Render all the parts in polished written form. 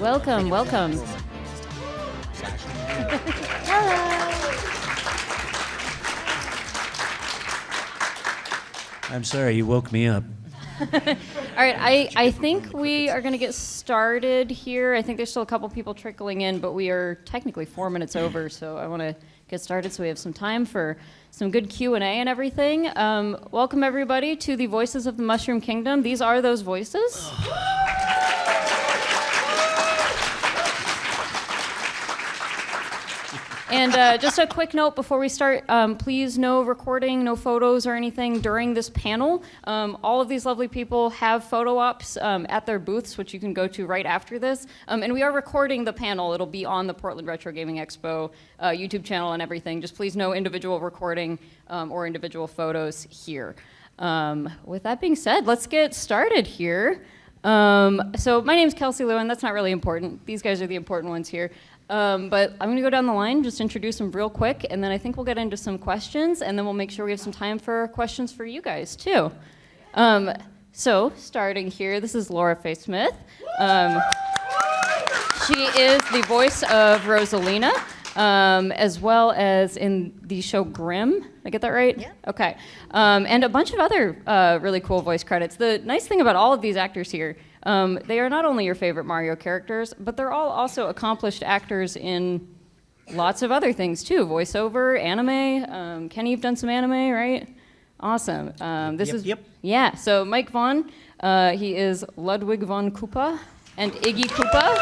Welcome, welcome. I'm sorry, you woke me up. All right, I think we are going to get started here. I think there's still a couple people trickling in, but we are technically 4 minutes over, so I want to get started so we have some time for some good Q&A and everything. Welcome, everybody, to the Voices of the Mushroom Kingdom. These are those voices. And just a quick note before we start, please no recording, no photos or anything during this panel. All of these lovely people have photo ops at their booths, which you can go to right after this. And we are recording the panel. It'll be on the Portland Retro Gaming Expo YouTube channel and everything. Just please no individual recording or individual photos here. With that being said, let's get started here. So my name's Kelsey Lewin. That's not really important. These guys are the important ones here. But I'm going to go down the line, just introduce them real quick, and then I think we'll get into some questions, and then we'll make sure we have some time for questions for you guys, too. So, starting here, this is Laura Faye Smith. She is the voice of Rosalina, as well as in the show Grimm. Did I get that right? Yeah. Okay. And a bunch of other really cool voice credits. The nice thing about all of these actors here, they are not only your favorite Mario characters, but they're all also accomplished actors in lots of other things too. Voiceover, anime. Kenny, you've done some anime, right? Awesome. Yep. Yeah, so Mike Vaughn, he is Ludwig von Koopa and Iggy Koopa.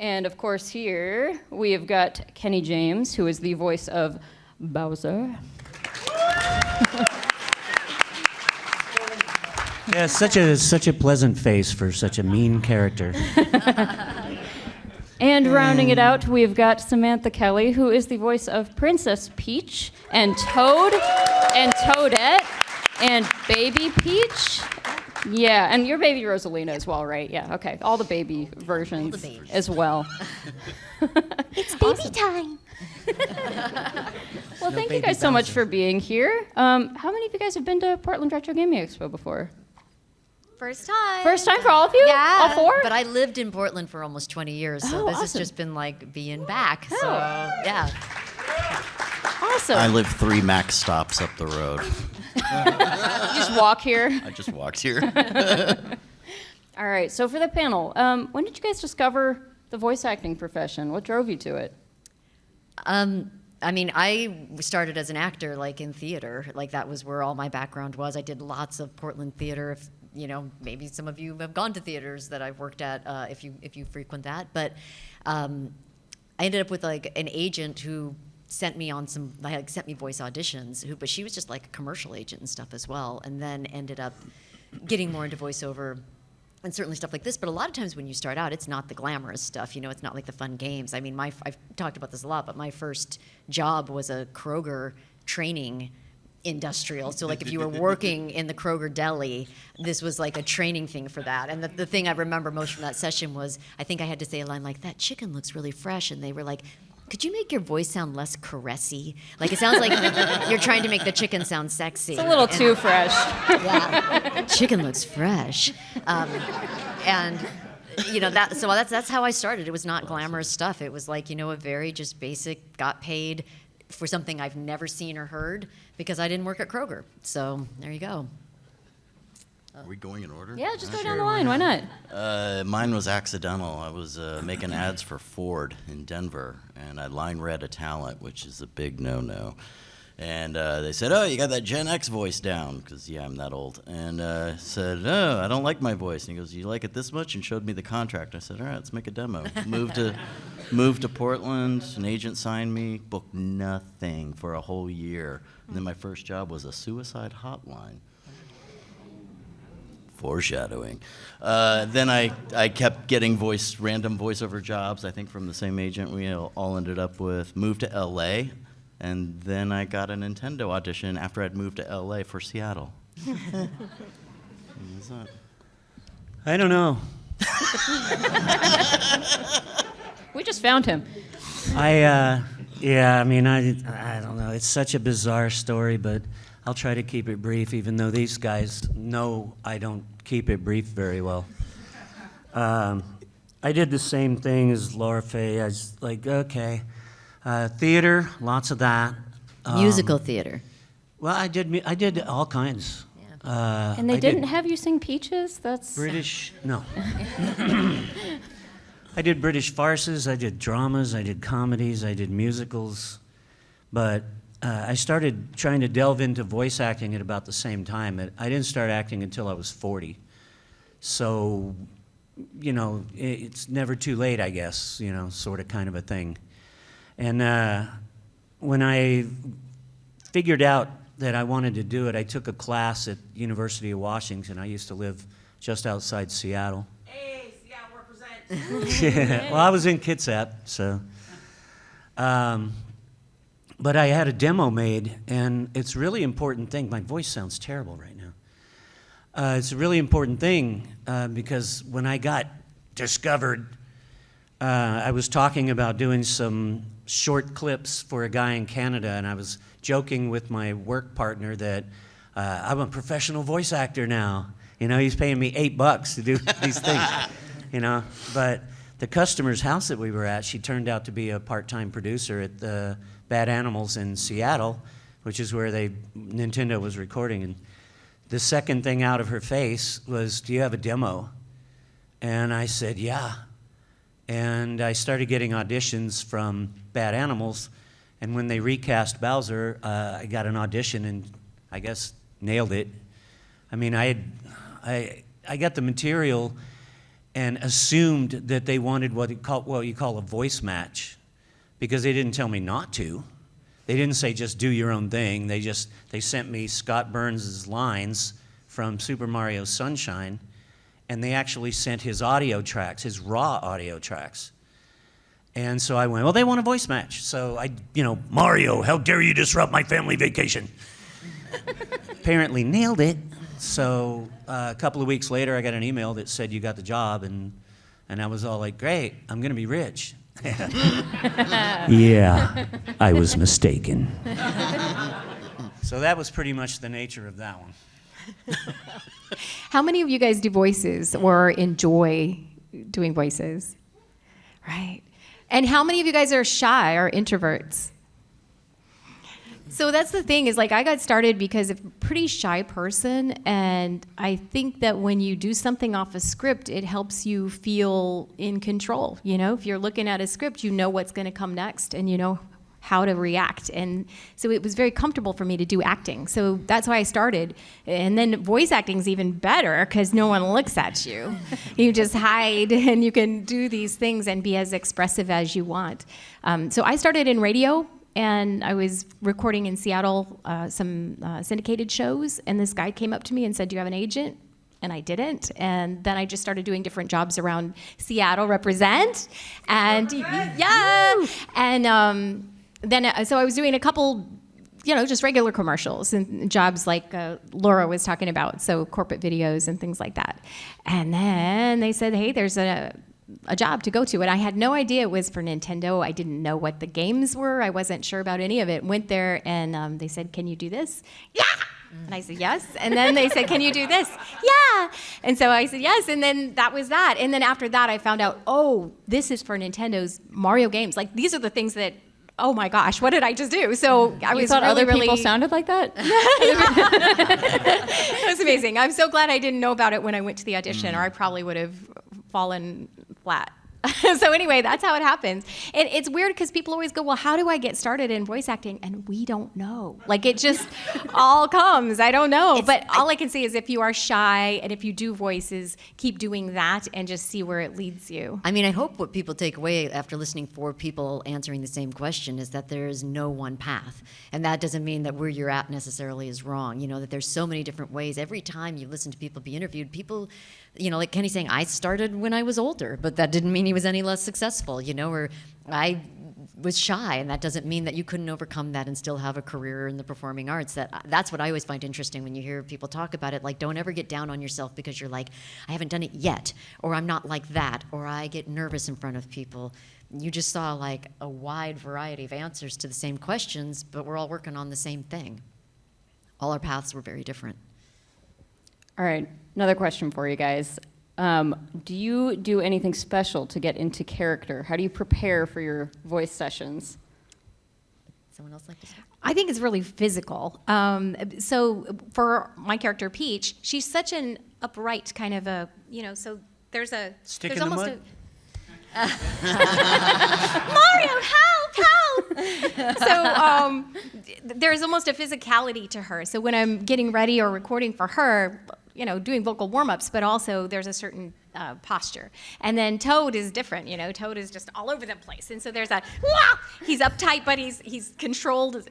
And of course here, we have got Kenny James, who is the voice of Bowser. Yeah, such a pleasant face for such a mean character. And rounding it out, we've got Samantha Kelly, who is the voice of Princess Peach and Toad and Toadette and Baby Peach. Yeah, and your baby Rosalina as well, right? Yeah, okay. All the baby versions as well. It's baby time. Well, thank you guys so much for being here. How many of you guys have been to Portland Retro Gaming Expo before? First time. First time for all of you? Yeah. All four? But I lived in Portland for almost 20 years, so this has just been like being back. Oh. So, yeah. Awesome. I live 3 max stops up the road. You just walk here. I just walked here. All right, so for the panel, when did you guys discover the voice acting profession? What drove you to it? I mean, I started as an actor, like in theater. Like that was where all my background was. I did lots of Portland theater. If, you know, maybe some of you have gone to theaters that I've worked at, if you frequent that. But I ended up with like an agent who sent me voice auditions. But she was just like a commercial agent and stuff as well. And then ended up getting more into voiceover. And certainly stuff like this, but a lot of times when you start out, it's not the glamorous stuff, you know, it's not like the fun games. I mean, I've talked about this a lot, but my first job was a Kroger training industrial. So like if you were working in the Kroger deli, this was like a training thing for that. And the thing I remember most from that session was, I think I had to say a line like, "That chicken looks really fresh," and they were like, "Could you make your voice sound less caressy? Like it sounds like you're trying to make the chicken sound sexy." It's a little too fresh. Yeah, chicken looks fresh, and you know that's how I started. It was not glamorous stuff. It was like, you know, a very just basic, got paid for something I've never seen or heard because I didn't work at Kroger. So there you go. Are we going in order? Yeah, just go down the line. Why not? Mine was accidental. I was making ads for Ford in Denver, and I line read a talent, which is a big no-no. And they said, "Oh, you got that Gen X voice down," because, yeah, I'm that old. And said, "Oh, I don't like my voice." And he goes, "You like it this much?" And showed me the contract. I said, "All right, let's make a demo." Moved to Portland. An agent signed me, booked nothing for a whole year. And then my first job was a suicide hotline. Foreshadowing. Then I kept getting random voiceover jobs, I think from the same agent we all ended up with. Moved to LA, and then I got a Nintendo audition after I'd moved to LA for Seattle. What was that? I don't know. We just found him. I don't know. It's such a bizarre story, but I'll try to keep it brief, even though these guys know I don't keep it brief very well. I did the same thing as Laura Faye. I was like, okay, theater, lots of that. Musical theater. Well, I did all kinds. And they I didn't did have you sing Peaches? That's British, no. I did British farces, I did dramas, I did comedies, I did musicals. But I started trying to delve into voice acting at about the same time. I didn't start acting until I was 40. So, you know, it's never too late, I guess, you know, sort of kind of a thing. And when I figured out that I wanted to do it, I took a class at University of Washington. I used to live just outside Seattle. Hey, Seattle represents. Yeah, well, I was in Kitsap, so. But I had a demo made, and it's a really important thing. My voice sounds terrible right now. It's a really important thing because when I got discovered, I was talking about doing some short clips for a guy in Canada, and I was joking with my work partner that I'm a professional voice actor now. You know, he's paying me $8 to do these things, you know. But the customer's house that we were at, she turned out to be a part-time producer at the Bad Animals in Seattle, which is where Nintendo was recording. And the second thing out of her face was, "Do you have a demo?" And I said, "Yeah." And I started getting auditions from Bad Animals, and when they recast Bowser, I got an audition and I guess nailed it. I mean, I got the material and assumed that they wanted what you call a voice match, because they didn't tell me not to. They didn't say just do your own thing. They sent me Scott Burns' lines from Super Mario Sunshine, and they actually sent his audio tracks, his raw audio tracks. And so I went, well, they want a voice match. So Mario, how dare you disrupt my family vacation? Apparently nailed it. So a couple of weeks later, I got an email that said you got the job, and I was all like, great, I'm gonna be rich. Yeah, I was mistaken. So that was pretty much the nature of that one. How many of you guys do voices or enjoy doing voices? Right. And how many of you guys are shy or introverts? So that's the thing, is like I got started because I'm a pretty shy person, and I think that when you do something off a script, it helps you feel in control. You know, if you're looking at a script, you know what's going to come next, and you know how to react. And so it was very comfortable for me to do acting. So that's why I started. And then voice acting is even better because no one looks at you. You just hide and you can do these things and be as expressive as you want. So I started in radio, and I was recording in Seattle some syndicated shows. And this guy came up to me and said, "Do you have an agent?" And I didn't. And then I just started doing different jobs around Seattle, represent. And yeah. And then, so I was doing a couple, just regular commercials and jobs like Laura was talking about, so corporate videos and things like that. And then they said, hey, there's a job to go to. And I had no idea it was for Nintendo. I didn't know what the games were. I wasn't sure about any of it. Went there and they said, can you do this? Yeah! And I said, yes. And then they said, can you do this? Yeah. And so I said, yes. And then that was that. And then after that, I found out, oh, this is for Nintendo's Mario games. Like, these are the things that, oh my gosh, what did I just do? So I was thought really, other people really... sounded like that? It was amazing. I'm so glad I didn't know about it when I went to the audition, or I probably would have fallen flat. So anyway, that's how it happens. And it's weird because people always go, well, how do I get started in voice acting? And we don't know. Like, it just all comes. I don't know. But all I can say is if you are shy and if you do voices, keep doing that and just see where it leads you. I mean, I hope what people take away after listening for people answering the same question is that there is no one path. And that doesn't mean that where you're at necessarily is wrong. That there's so many different ways. Every time you listen to people be interviewed, people, like Kenny's saying, I started when I was older, but that didn't mean he was any less successful, or I was shy, and that doesn't mean that you couldn't overcome that and still have a career in the performing arts. That's what I always find interesting when you hear people talk about it. Like, don't ever get down on yourself because you're like, I haven't done it yet, or I'm not like that, or I get nervous in front of people. You just saw like a wide variety of answers to the same questions, but we're all working on the same thing. all our paths were very different. All right, another question for you guys. Do you do anything special to get into character? How do you prepare for your voice sessions? Someone else like to start? I think it's really physical. So for my character Peach, she's such an upright kind of a, so there's a Stick there's in the almost mud? Mario, help! So there's almost a physicality to her. So when I'm getting ready or recording for her, doing vocal warm-ups, but also there's a certain posture. And then Toad is different, Toad is just all over the place. And so there's a, wah! He's uptight, but he's controlled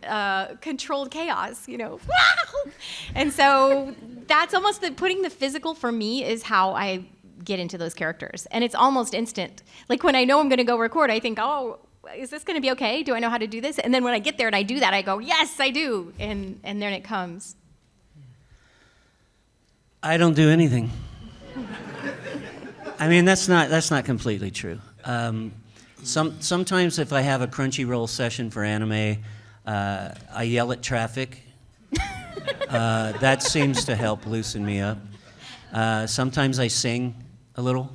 chaos, wah! And so that's almost putting the physical for me is how I get into those characters. And it's almost instant. Like when I know I'm going to go record, I think, oh, is this going to be okay? Do I know how to do this? And then when I get there and I do that, I go, yes, I do. And then it comes. I don't do anything. I mean, that's not completely true. Sometimes if I have a Crunchyroll session for anime, I yell at traffic. That seems to help loosen me up. Sometimes I sing a little,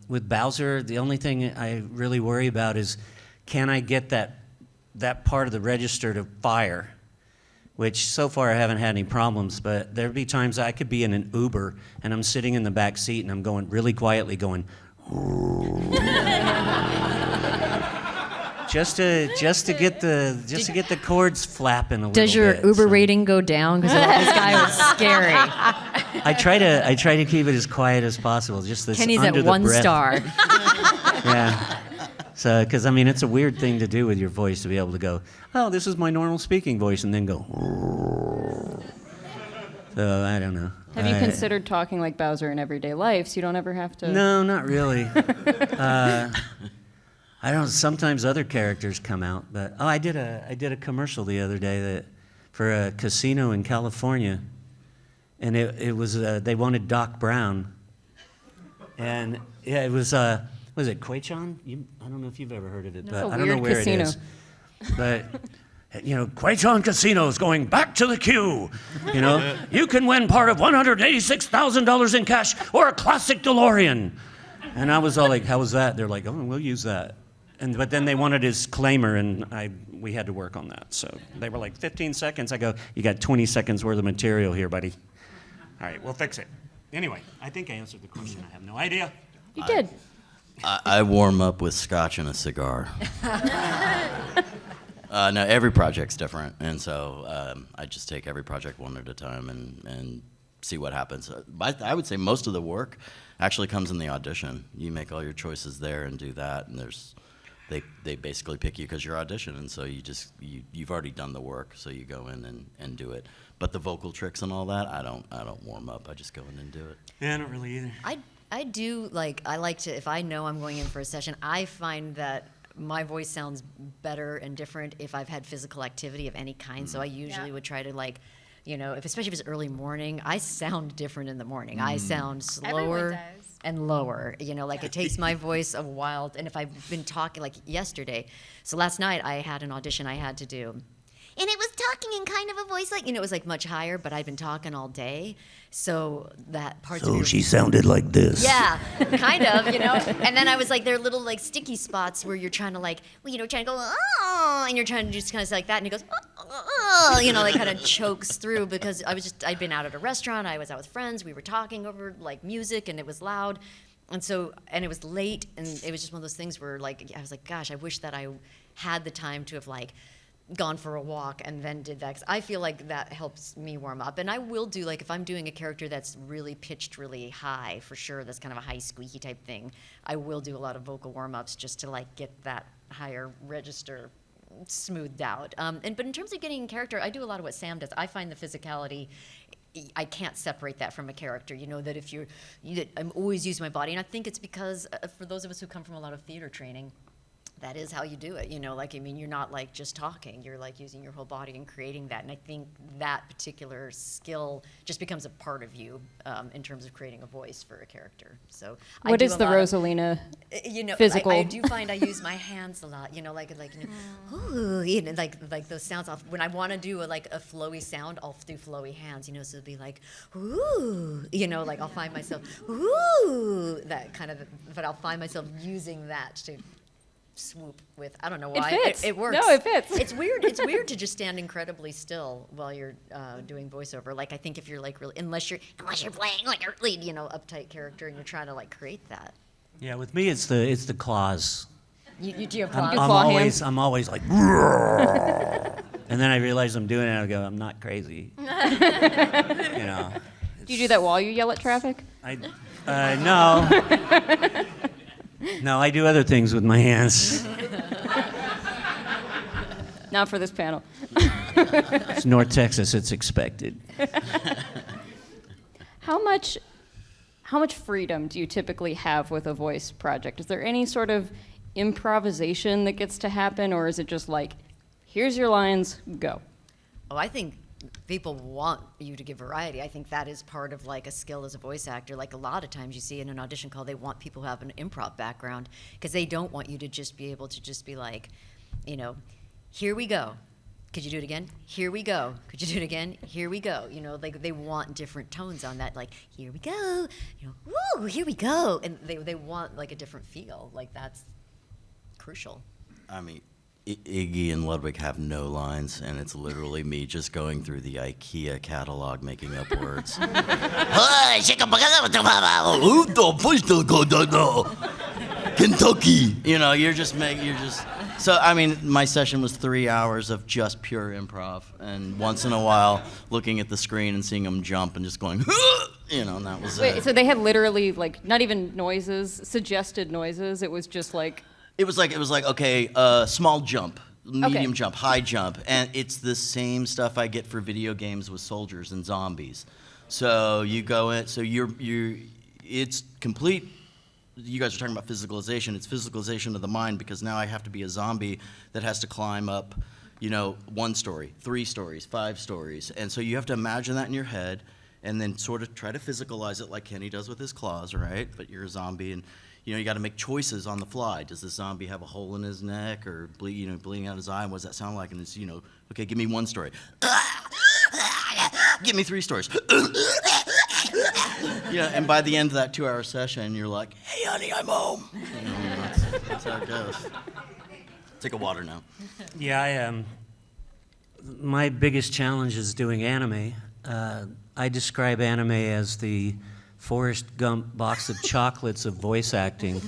With Bowser, the only thing I really worry about is, can I get that part of the register to fire? Which so far I haven't had any problems, but there'd be times I could be in an Uber and I'm sitting in the back seat and I'm going really quietly going, just to get the chords flapping a little bit. Does your Uber so. rating go down? Because this guy was scary. I try to keep it as quiet as possible. Just this Kenny's under at the 1 breath. star. Yeah. So, because it's a weird thing to do with your voice to be able to go, oh, this is my normal speaking voice, and then go. So I don't know. Have you considered talking like Bowser in everyday life so you don't ever have to? No, not really. I don't. Sometimes other characters come out, but I did a commercial the other day for a casino in California, and it was they wanted Doc Brown, and yeah, it was. Was it Quaychon? I don't know if you've ever heard of it, That's but a I don't know weird where casino. it is. But Quaychon Casino is going back to the queue. You can win part of $186,000 in cash or a classic DeLorean. And I was all like, "How was that?" They're like, "Oh, we'll use that." But then they wanted his claimer, and we had to work on that. So they were like, 15 seconds. I go, "You got 20 seconds worth of material here, buddy." All right, we'll fix it. Anyway, I think I answered the question. I have no idea. You did. I warm up with scotch and a cigar. No, every project's different, and so I just take every project one at a time and see what happens. I would say most of the work actually comes in the audition. You make all your choices there and do that, and they basically pick you because you're auditioning, and so you've already done the work, so you go in and do it. But the vocal tricks and all that, I don't warm up. I just go in and do it. Yeah, I don't really either. I do I like to, if I know I'm going in for a session, I find that my voice sounds better and different if I've had physical activity of any kind. So I usually would try to especially if it's early morning, I sound different in the morning. I sound slower does. and lower. It takes my voice a while. And if I've been talking like yesterday, so last night I had an audition I had to do. And it was talking in kind of a voice like, It was like much higher, but I'd been talking all day. So that parts of So your she sounded like this. yeah, kind of, And then I was like, there are little sticky spots where you're trying to trying to go, oh, and you're trying to just kind of like that, and it goes, oh, kind of chokes through because I'd been out at a restaurant, I was out with friends, we were talking over music, and it was loud, and it was late, and it was just one of those things where I was like, gosh, I wish that I had the time to have gone for a walk and then did that, 'cause I feel like that helps me warm up. And I will do if I'm doing a character that's really pitched really high, for sure, that's kind of a high squeaky type thing, I will do a lot of vocal warm-ups just to get that higher register smoothed out. But in terms of getting in character, I do a lot of what Sam does. I find the physicality, I can't separate that from a character. That I'm always using my body, and I think it's because for those of us who come from a lot of theater training, that is how you do it, like, I mean, you're not like just talking, you're like using your whole body and creating that. And I think that particular skill just becomes a part of you in terms of creating a voice for a character. So What is the Rosalina physical? I do find I use my hands a lot, ooh, like those sounds off. When I want to do a flowy sound, I'll do flowy hands, so it'll be like, ooh, like I'll find myself, ooh, that kind of, but I'll find myself using that to swoop with. I don't know why. It fits. It works. No, it fits. It's weird. It's weird to just stand incredibly still while you're doing voiceover. Like, I think if you're like really, unless you're playing like a really, uptight character and you're trying to like create that. Yeah, with me it's the claws. You do have I'm, claws. I'm always like, and then I realize I'm doing it. And I go, I'm not crazy. Do you do that while you yell at traffic? No. No, I do other things with my hands. Not for this panel. It's North Texas. It's expected. How much freedom do you typically have with a voice project? Is there any sort of improvisation that gets to happen, or is it just like, here's your lines, go? Oh, I think people want you to give variety. I think that is part of like a skill as a voice actor. Like, a lot of times you see in an audition call, they want people who have an improv background, because they don't want you to just be able to just be like, here we go. Could you do it again? Here we go. Could you do it again? Here we go. Like, they want different tones on that. Like, here we go. Woo, here we go. And they want like a different feel. Like, that's crucial. I mean, Iggy and Ludwig have no lines, and it's literally me just going through the IKEA catalog making up words. Kentucky. You're just. So, I mean, my session was 3 hours of just pure improv, and once in a while looking at the screen and seeing them jump and just going, and that was Wait, it. so they had literally like not even noises, suggested noises. It was just like. It was like, okay, small jump, medium jump, high jump, and it's the same stuff I get for video games with soldiers and zombies. So you go in, so it's complete. You guys are talking about physicalization. It's physicalization of the mind, because now I have to be a zombie that has to climb up, 1 story, 3 stories, 5 stories, and so you have to imagine that in your head, and then sort of try to physicalize it like Kenny does with his claws, right? But you're a zombie, and you got to make choices on the fly. Does the zombie have a hole in his neck, or bleeding out his eye? What does that sound like? And it's okay, give me 1 story. Give me 3 stories. And by the end of that 2-hour session, you're like, hey, honey, I'm home. That's how it goes. Take a water now. Yeah, my biggest challenge is doing anime. I describe anime as the Forrest Gump box of chocolates of voice acting,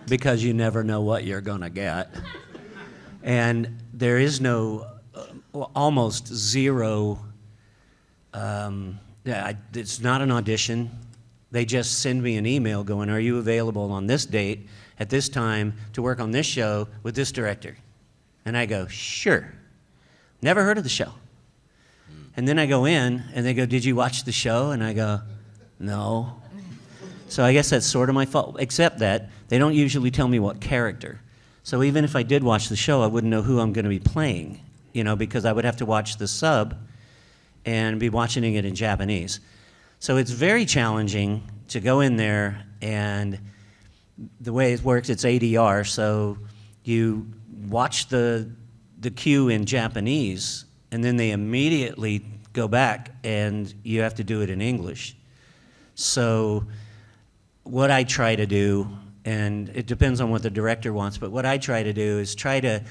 because you never know what you're going to get. And there is no, almost zero, it's not an audition. They just send me an email going, are you available on this date at this time to work on this show with this director? And I go, sure. Never heard of the show. And then I go in, and they go, did you watch the show? And I go, no. So I guess that's sort of my fault, except that they don't usually tell me what character. So even if I did watch the show, I wouldn't know who I'm going to be playing, because I would have to watch the sub and be watching it in Japanese. So it's very challenging to go in there, and the way it works, it's ADR, so you watch the cue in Japanese, and then they immediately go back, and you have to do it in English. So what I try to do, and it depends on what the director wants, but what I try to do is try to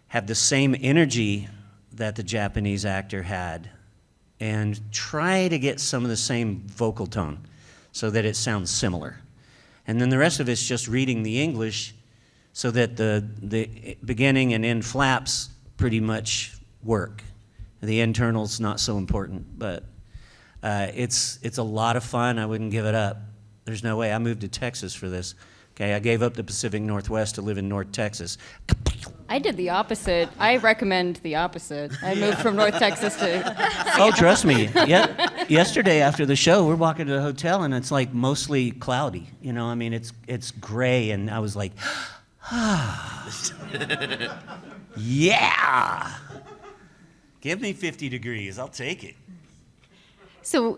have the same energy that the Japanese actor had, and try to get some of the same vocal tone so that it sounds similar. And then the rest of it's just reading the English so that the beginning and end flaps pretty much work. The internal's not so important, but it's a lot of fun. I wouldn't give it up. There's no way. I moved to Texas for this. Okay, I gave up the Pacific Northwest to live in North Texas. I did the opposite. I recommend the opposite. I moved from North Texas to... Oh, trust me. Yesterday after the show, we're walking to the hotel, and it's like mostly cloudy. I mean, it's gray, and I was like, Yeah. Give me 50 degrees. I'll take it. So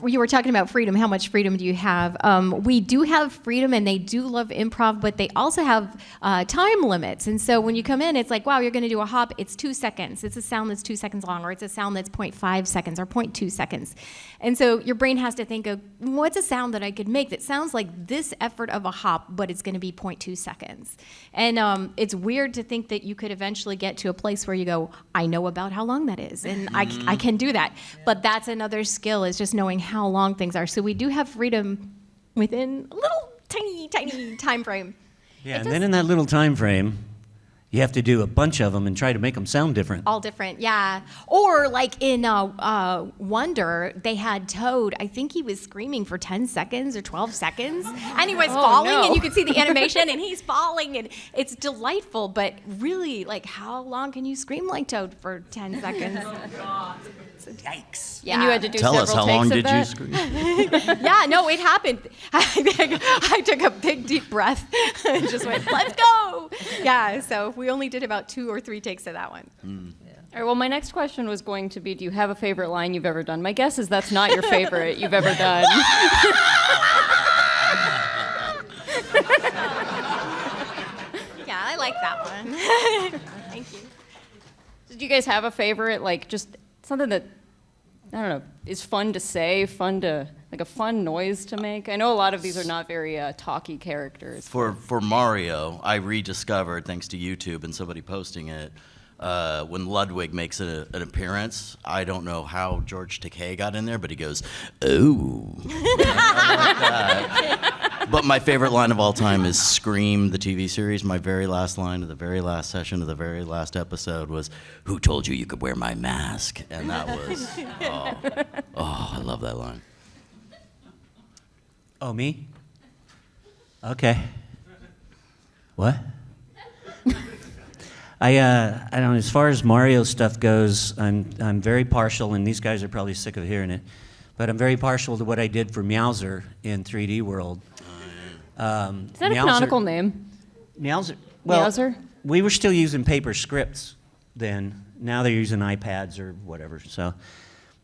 you were talking about freedom. How much freedom do you have? We do have freedom, and they do love improv, but they also have time limits. And so when you come in, it's like, wow, you're going to do a hop. It's 2 seconds. It's a sound that's 2 seconds long, or it's a sound that's 0.5 seconds or 0.2 seconds. And so your brain has to think of, what's a sound that I could make that sounds like this effort of a hop, but it's going to be 0.2 seconds. And it's weird to think that you could eventually get to a place where you go, I know about how long that is, and I can do that. But that's another skill, is just knowing how long things are. So we do have freedom within a little tiny time frame. Yeah, and then in that little time frame, you have to do a bunch of them and try to make them sound different. All different, yeah. Or like in Wonder, they had Toad. I think he was screaming for 10 seconds or 12 seconds. And he was falling, no. and you could see the animation, and he's falling, and it's delightful. But really, like, how long can you scream like Toad for 10 seconds? Yikes. Yeah. And you had to do Tell us, several how long takes of did you that? scream? Yeah, no, it happened. I took a big, deep breath and just went, let's go. Yeah, so we only did about 2 or 3 takes of that one. All right, well, my next question was going to be, do you have a favorite line you've ever done? My guess is that's not your favorite you've ever done. Yeah, I like that one. Thank you. Did you guys have a favorite, like just something that, I don't know, is fun to say, like a fun noise to make? I know a lot of these are not very talky characters. For Mario, I rediscovered, thanks to YouTube and somebody posting it, when Ludwig makes an appearance. I don't know how George Takei got in there, but he goes, "Oh." I like that. But my favorite line of all time is Scream, the TV series. My very last line of the very last session of the very last episode was, "Who told you you could wear my mask?" And that was, I love that line. Oh, me? Okay. What? I don't know, as far as Mario stuff goes, I'm very partial, and these guys are probably sick of hearing it, but I'm very partial to what I did for Meowser in 3D World. Is that a canonical name? Meowser? Well, Meowser? we were still using paper scripts then. Now they're using iPads or whatever, so.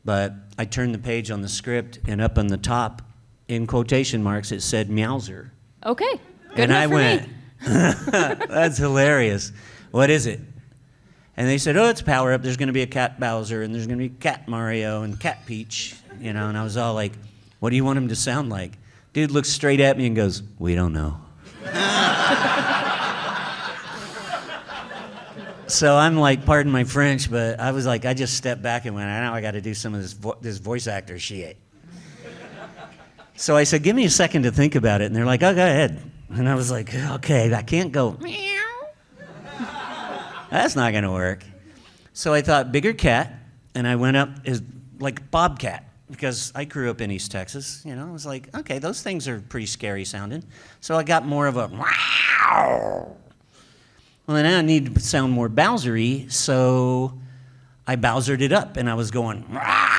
But I turned the page on the script, and up on the top, in quotation marks, it said Meowser. Okay, good And enough I for went, me. that's hilarious. What is it? And they said, oh, it's Power Up. There's going to be a Cat Bowser, and there's going to be Cat Mario and Cat Peach, you know. And I was all like, what do you want him to sound like? Dude looks straight at me and goes, we don't know. So I'm like, pardon my French, but I was like, I just stepped back and went, now I got to do some of this voice actor shit. So I said, give me a second to think about it. And they're like, oh, go ahead. And I was like, okay, I can't go, meow. That's not going to work. So I thought, bigger cat. And I went up as like Bobcat, because I grew up in East Texas. You know, I was like, okay, those things are pretty scary sounding. So I got more of a, wow. Well, then I need to sound more Bowser-y, so I Bowsered it up. And I was going, wow.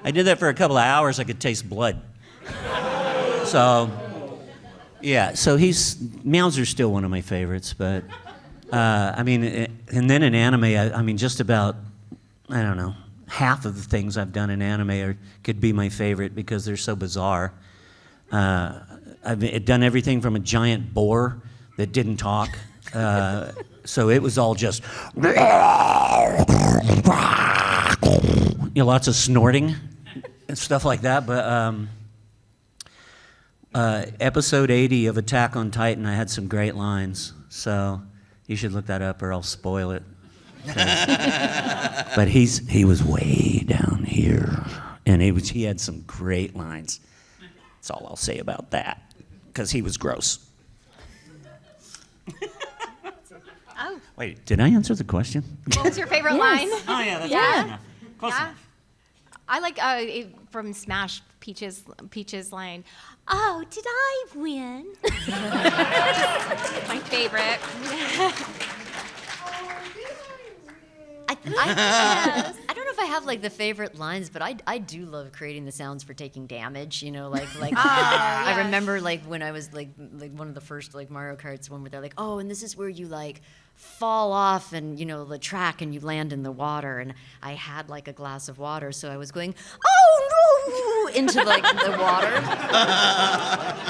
I did that for a couple of hours. I could taste blood. So, yeah. So Meowser's still one of my favorites. But I mean, and then in anime, I mean, just about, I don't know, half of the things I've done in anime could be my favorite because they're so bizarre. I've done everything from a giant boar that didn't talk. So it was all just, lots of snorting and stuff like that. But episode 80 of Attack on Titan, I had some great lines. So you should look that up or I'll spoil it. But he was way down here, and he had some great lines. That's all I'll say about that, because he was gross. Oh. Wait, did I answer the question? What was your favorite line? Oh, yeah, that's Yeah. close enough. Close Yeah. enough. I like from Smash Peach's line. Oh, did I win? My favorite. Yes. I don't know if I have like the favorite lines, but I do love creating the sounds for taking damage. like Ah, I remember like when I was like one of the first like Mario Karts one where they're like, oh, and this is where you like fall off and the track and you land in the water, and I had like a glass of water, so I was going, oh no, into like the water,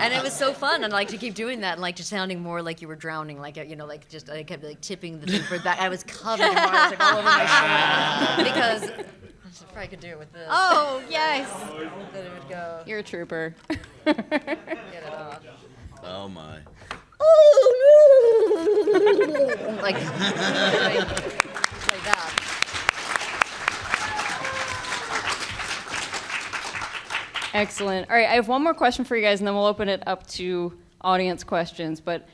and it was so fun, and like to keep doing that and like just sounding more like you were drowning, like like just I kept like tipping the thing for that. I was covered in water, like all over my shirt because I probably could do it with this. Oh, yes. Then it would go. You're a trooper. Get it off. Oh my. like that. Excellent. All right, I have one more question for you guys, and then we'll open it up to audience questions. But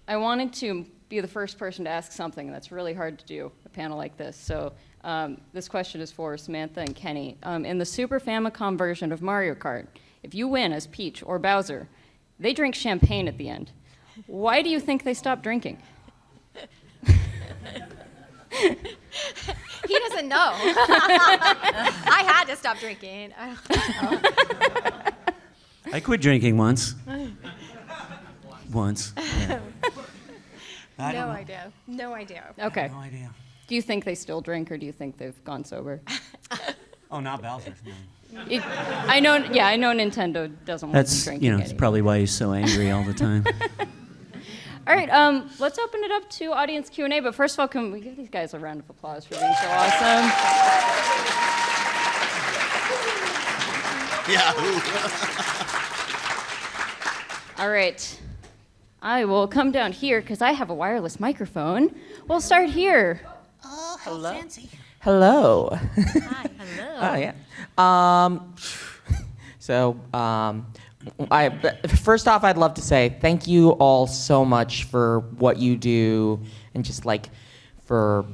I wanted to be the first person to ask something that's really hard to do, a panel like this. So this question is for Samantha and Kenny. In the Super Famicom version of Mario Kart, if you win as Peach or Bowser, they drink champagne at the end. Why do you think they stopped drinking? He doesn't know. I had to stop drinking. I quit drinking once. Once. Yeah. I don't No know. idea. No idea. Okay. No idea. Do you think they still drink, or do you think they've gone sober? Oh, not Bowser. No. I know Nintendo doesn't want That's, them drinking it's anymore. probably why he's so angry all the time. All right, let's open it up to audience Q&A, but first of all, can we give these guys a round of applause for being so awesome? All right, I will come down here because I have a wireless microphone. We'll start here. Oh, how fancy. Hello. Hi, hello. Oh yeah. First off, I'd love to say thank you all so much for what you do, and just like for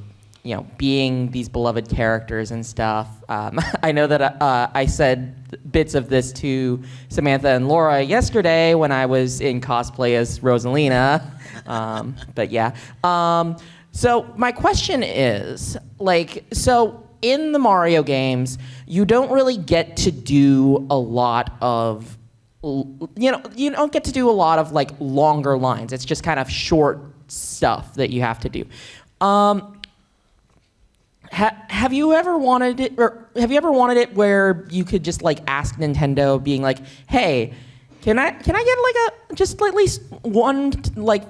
being these beloved characters and stuff. I know that I said bits of this to Samantha and Laura yesterday when I was in cosplay as Rosalina. But yeah. So my question is, in the Mario games, you don't really get to do a lot of, you don't get to do a lot of longer lines. It's just kind of short stuff that you have to do. Have you ever wanted it, or have you ever wanted it where you could just ask Nintendo, being like, "Hey, can I get just at least one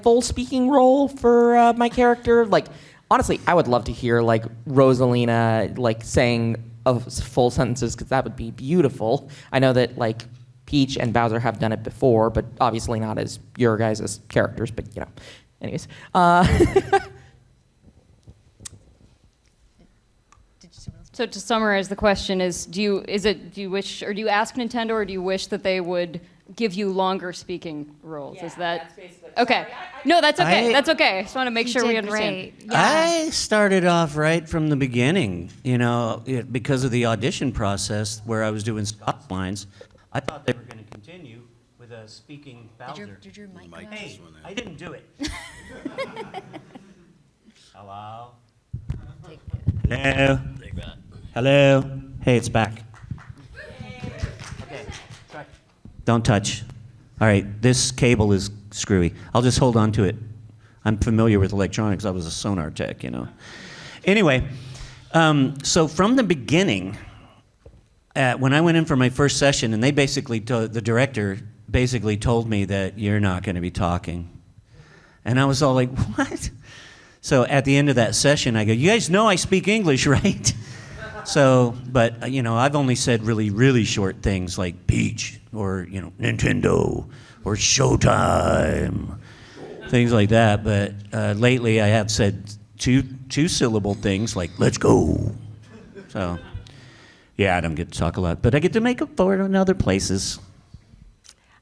full speaking role for my character?" Honestly, I would love to hear Rosalina saying full sentences, because that would be beautiful. I know that Peach and Bowser have done it before, but obviously not as your guys' characters. But anyways. So to summarize, the question is, do you wish, or do you ask Nintendo, or do you wish that they would give you longer speaking roles? Yeah, is that that's basically- okay? No, that's okay. I- That's okay. I just want to make sure we understand. Great. Yeah. I started off right from the beginning, because of the audition process where I was doing stop lines. I thought they were going to continue with a speaking Bowser. Did your mic Mic go? Hey, just went out. I didn't do it. Hello? Take- Hello? Take that. Hello? Hey, it's back. Okay. Don't touch. All right, this cable is screwy. I'll just hold on to it. I'm familiar with electronics. I was a sonar tech, Anyway, so from the beginning, when I went in for my first session, and they the director basically told me that you're not going to be talking. And I was all like, what? So at the end of that session, I go, you guys know I speak English, right? So, but, I've only said really, really short things like Peach or, Nintendo or Showtime, things like that. But lately I have said two-syllable things like, let's go. So, yeah, I don't get to talk a lot, but I get to make up for it in other places.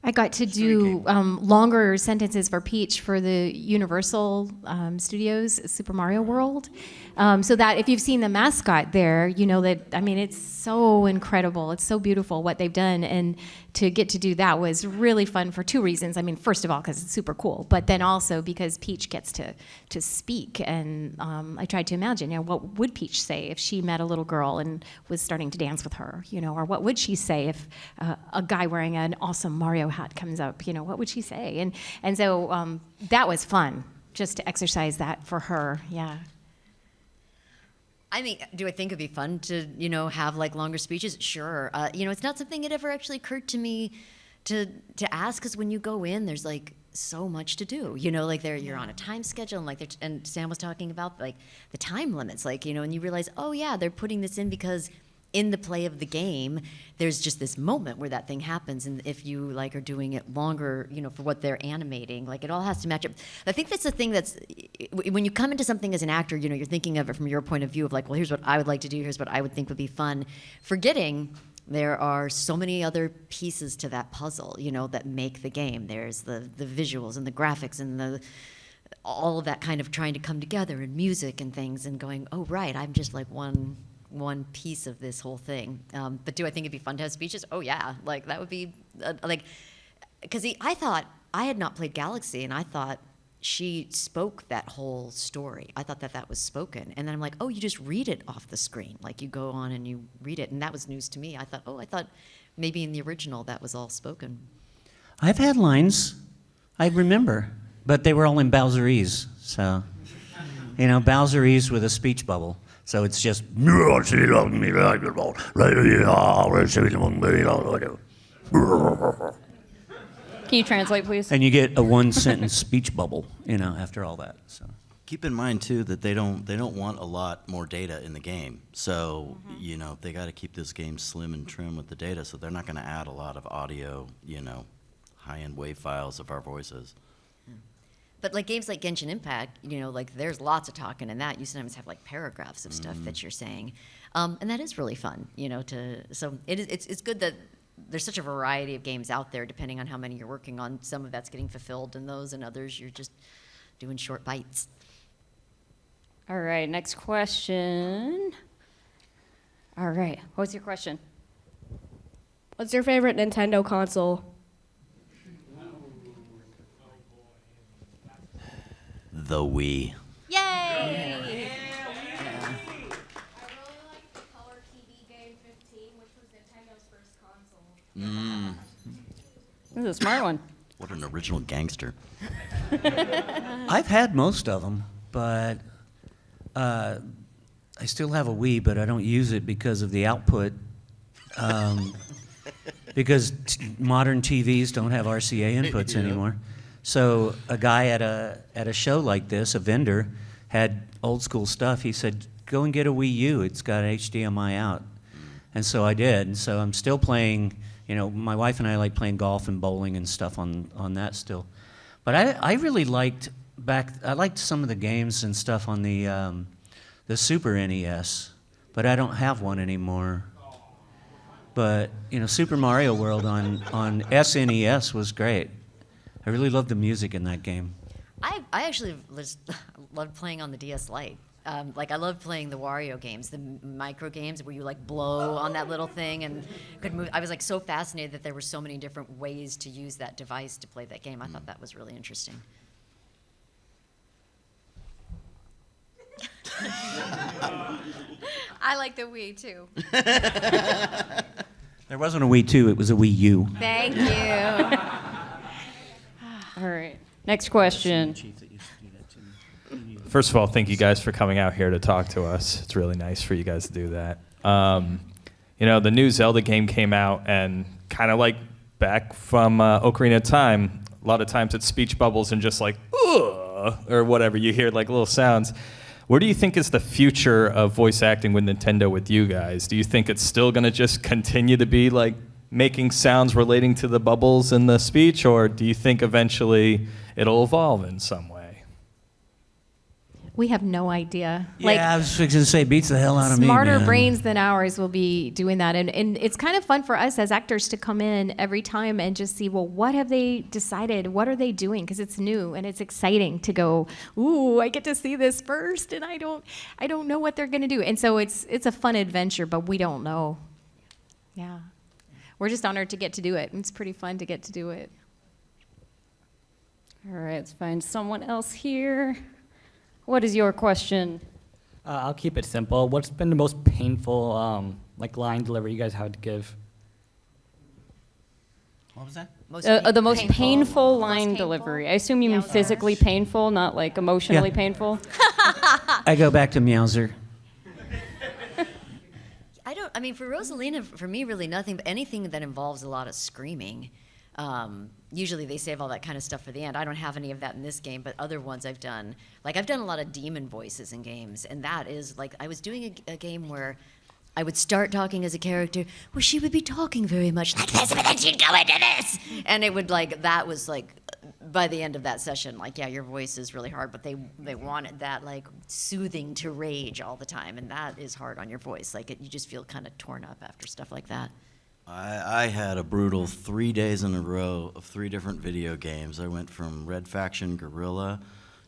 I got to do longer sentences for Peach for the Universal Studios Super Mario World. So that if you've seen the mascot there, you know that, I mean, it's so incredible. It's so beautiful what they've done. And to get to do that was really fun for two reasons. I mean, first of all, because it's super cool, but then also because Peach gets to speak. And I tried to imagine, you know, what would Peach say if she met a little girl and was starting to dance with her, you know, or what would she say if a guy wearing an awesome Mario hat comes up, you know, what would she say? And so that was fun, just to exercise that for her, yeah. I mean, do I think it'd be fun to, you know, have like longer speeches? Sure. You know, it's not something that ever actually occurred to me to ask, because when you go in, there's like so much to do. You know, like you're on a time schedule, and like and Sam was talking about like the time limits, like, you know, and you realize, oh yeah, they're putting this in because in the play of the game, there's just this moment where that thing happens, and if you like are doing it longer, you know, for what they're animating, like it all has to match up. I think that's the thing that's, when you come into something as an actor, you know, you're thinking of it from your point of view of like, well, here's what I would like to do, here's what I would think would be fun, forgetting there are so many other pieces to that puzzle, you know, that make the game. There's the visuals and the graphics and all of that kind of trying to come together, and music and things, and going, oh right, I'm just like one piece of this whole thing. But do I think it'd be fun to have speeches? Oh yeah, like that would be like, because I thought, I had not played Galaxy, and I thought she spoke that whole story. I thought that was spoken, and then I'm like, oh, you just read it off the screen, like you go on and you read it, and that was news to me. I thought maybe in the original that was all spoken. I've had lines, I remember, but they were all in Bowserese, so, you know, Bowserese with a speech bubble. So it's just. Can you translate, please? And you get a one-sentence speech bubble, you know, after all that. So. Keep in mind too that they don't want a lot more data in the game. So you know, they got to keep this game slim and trim with the data. So they're not going to add a lot of audio, you know, high-end WAV files of our voices. But like games like Genshin Impact, you know, like there's lots of talking in that. You sometimes have like paragraphs of stuff that you're saying, and that is really fun, you know. So it's good that there's such a variety of games out there, depending on how many you're working on. Some of that's getting fulfilled in those, and others you're just doing short bites. All right, next question. All right, what's your question? What's your favorite Nintendo console? The Wii. Yay! I really like the color TV game 15, which was Nintendo's first console. This is a smart one. What an original gangster. I've had most of them, but I still have a Wii, but I don't use it because of the output. Because modern TVs don't have RCA inputs anymore. So a guy at a show like this, a vendor, had old school stuff. He said, go and get a Wii U. It's got HDMI out. And so I did. And so I'm still playing, you know, my wife and I like playing golf and bowling and stuff on that still. But I really liked I liked some of the games and stuff on the Super NES, but I don't have one anymore. But, you know, Super Mario World on SNES was great. I really loved the music in that game. I actually loved playing on the DS Lite. Like I loved playing the Wario games, the micro games where you like blow on that little thing and could move. I was like so fascinated that there were so many different ways to use that device to play that game. I thought that was really interesting. I like the Wii too. There wasn't a Wii 2, it was a Wii U. Thank you. All right, next question. First of all, thank you guys for coming out here to talk to us. It's really nice for you guys to do that. You know, the new Zelda game came out, and kind of like back from Ocarina of Time, a lot of times it's speech bubbles and just like, ugh, or whatever. You hear like little sounds. Where do you think is the future of voice acting with Nintendo with you guys? Do you think it's still going to just continue to be like making sounds relating to the bubbles in the speech, or do you think eventually it'll evolve in some way? We have no idea. Yeah, I was fixing to say, beats the hell out of me, Smarter man. brains than ours will be doing that. And it's kind of fun for us as actors to come in every time and just see, well, what have they decided? What are they doing? Because it's new and it's exciting to go, ooh, I get to see this first, and I don't know what they're going to do. And so it's a fun adventure, but we don't know. Yeah. We're just honored to get to do it. It's pretty fun to get to do it. All right, let's find someone else here. What is your question? I'll keep it simple. What's been the most painful line delivery you guys had to give? What was that? The most painful line delivery. I assume you mean physically painful, not like emotionally painful. I go back to Meowser. For Rosalina, for me, really nothing, but anything that involves a lot of screaming. Usually they save all that kind of stuff for the end. I don't have any of that in this game, but other ones I've done. Like, I've done a lot of demon voices in games, and that is, like, I was doing a game where I would start talking as a character where she would be talking very much like this, but then she'd go into this. And it would, like, that was, like, by the end of that session, like, yeah, your voice is really hard, but they wanted that, like, soothing to rage all the time, and that is hard on your voice. Like, you just feel kind of torn up after stuff like that. I had a brutal 3 days in a row of 3 different video games. I went from Red Faction Guerrilla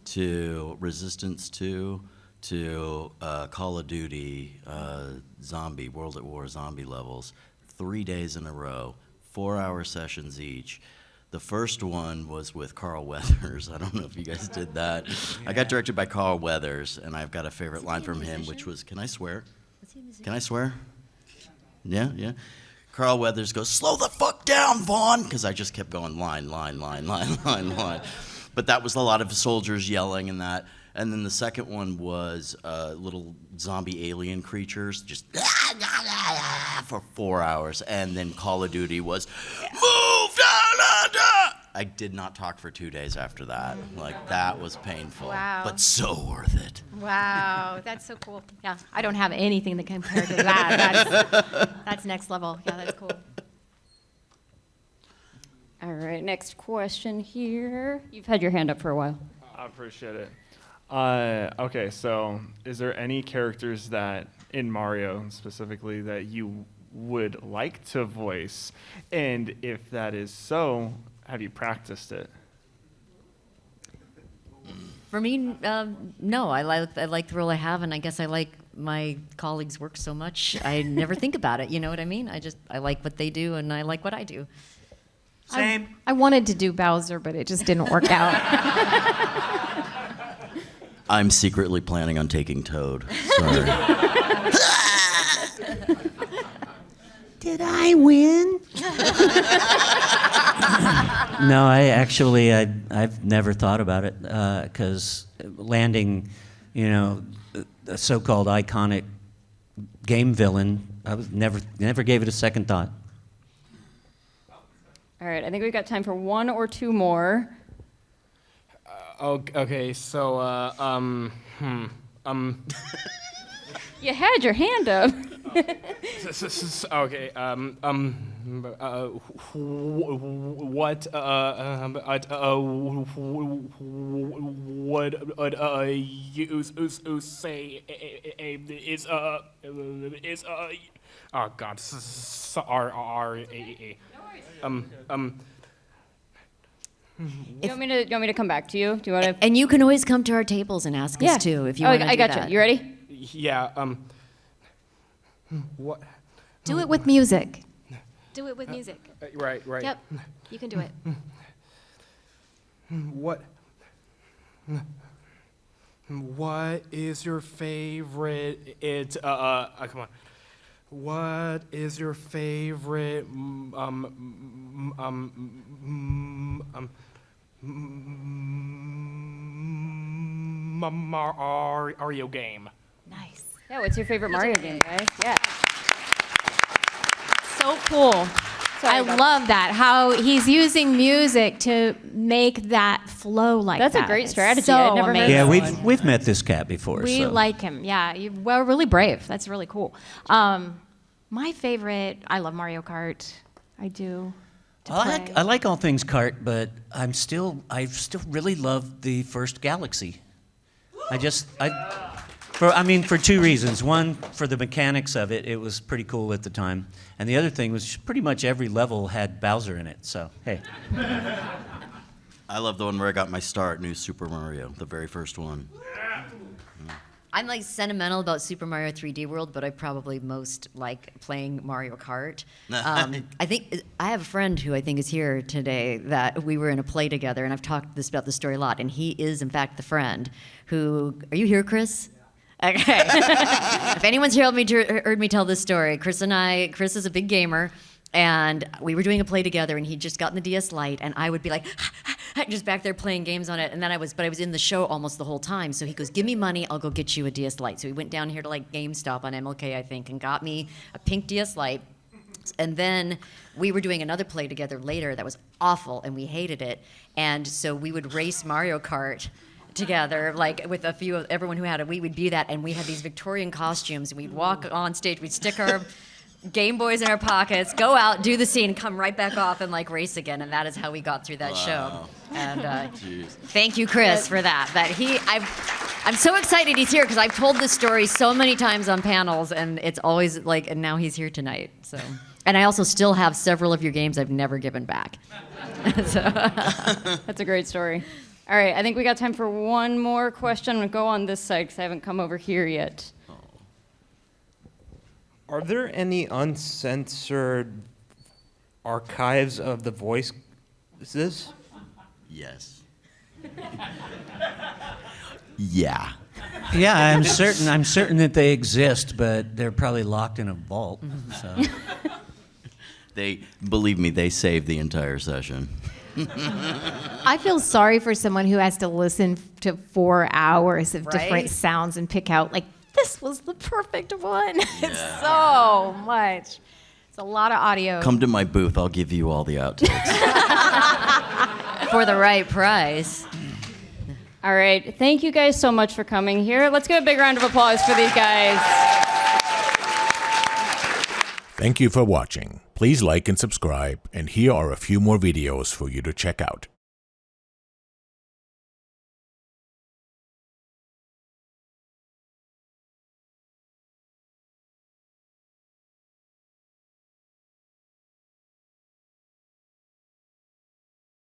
to Resistance 2 to Call of Duty Zombie, World at War zombie levels. 3 days in a row, 4-hour sessions each. The first one was with Carl Weathers. I don't know if you guys did that. I got directed by Carl Weathers, and I've got a favorite line from him, which was, can I swear? Can I swear? Yeah. Carl Weathers goes, slow the fuck down, Vaughn, because I just kept going line. But that was a lot of soldiers yelling and that. And then the second one was little zombie alien creatures, just for 4 hours. And then Call of Duty was, move, da. I did not talk for 2 days after that. Like, that was painful, but so worth it. Wow, that's so cool. Yeah, I don't have anything to compare to that. That's next level. Yeah, that's cool. All right, next question here. You've had your hand up for a while. I appreciate it. Okay, so is there any characters that, in Mario specifically, that you would like to voice? And if that is so, have you practiced it? For me, no. I like the role I have, and I guess I like my colleagues' work so much. I never think about it. You know what I mean? I like what they do, and I like what I do. Same. I wanted to do Bowser, but it just didn't work out. I'm secretly planning on taking Toad. Sorry. Did I win? No, I've never thought about it because landing, a so-called iconic game villain, I was never gave it a second thought. All right, I think we've got time for one or two more. Okay, so, You had your hand up. Okay, what would you say is oh God, sorry. You want me to come back to you? Do you want to? And you can always come to our tables and ask us too if you want to do I got that. you. You ready? Yeah. What? Do it with music. Do it with music. Right. Yep, you can do it. What is your favorite? Come on. What is your favorite Mario game? Nice. Yeah. What's your favorite Mario game, guys? Yeah. So cool. I love that, how he's using music to make that flow like that. That's a great strategy. So I'd never heard amazing. Yeah, we've met this cat before. We so. like him. Yeah, you're really brave. That's really cool. My favorite, I love Mario Kart. I do. I like all things Kart, but I still really love the first Galaxy. For two reasons. One, for the mechanics of it, it was pretty cool at the time. And the other thing was pretty much every level had Bowser in it, so hey. I love the one where I got my start, New Super Mario, the very first one. I'm like sentimental about Super Mario 3D World, but I probably most like playing Mario Kart. I think I have a friend who I think is here today that we were in a play together, and I've talked about this story a lot. And he is, in fact, the friend who. Are you here, Chris? Okay. If anyone's heard me tell this story, Chris is a big gamer, and we were doing a play together, and he'd just gotten the DS Lite, and I would be like, just back there playing games on it, and then I was in the show almost the whole time. So he goes, "Give me money, I'll go get you a DS Lite." So he went down here to like GameStop on MLK, I think, and got me a pink DS Lite. And then we were doing another play together later that was awful, and we hated it. And so we would race Mario Kart together, like with everyone who had it. We would do that, and we had these Victorian costumes, and we'd walk on stage, we'd stick our Game Boys in our pockets, go out, do the scene, come right back off and like race again, and that is how we got through that show. And thank you, Chris, for that. I'm so excited he's here because I've told this story so many times on panels, and it's always like, and now he's here tonight. So, and I also still have several of your games I've never given back. That's a great story. All right, I think we got time for one more question. I'm gonna go on this side because I haven't come over here yet. Are there any uncensored archives of the voices? Yes. Yeah. Yeah, I'm certain that they exist, but they're probably locked in a vault. So. Believe me, they saved the entire session. I feel sorry for someone who has to listen to 4 hours of different sounds and pick out, like, this was the perfect one. It's so much. It's a lot of audio. Come to my booth. I'll give you all the outtakes. For the right price. All right. Thank you guys so much for coming here. Let's give a big round of applause for these guys. Thank you for watching. Please like and subscribe, and here are a few more videos for you to check out.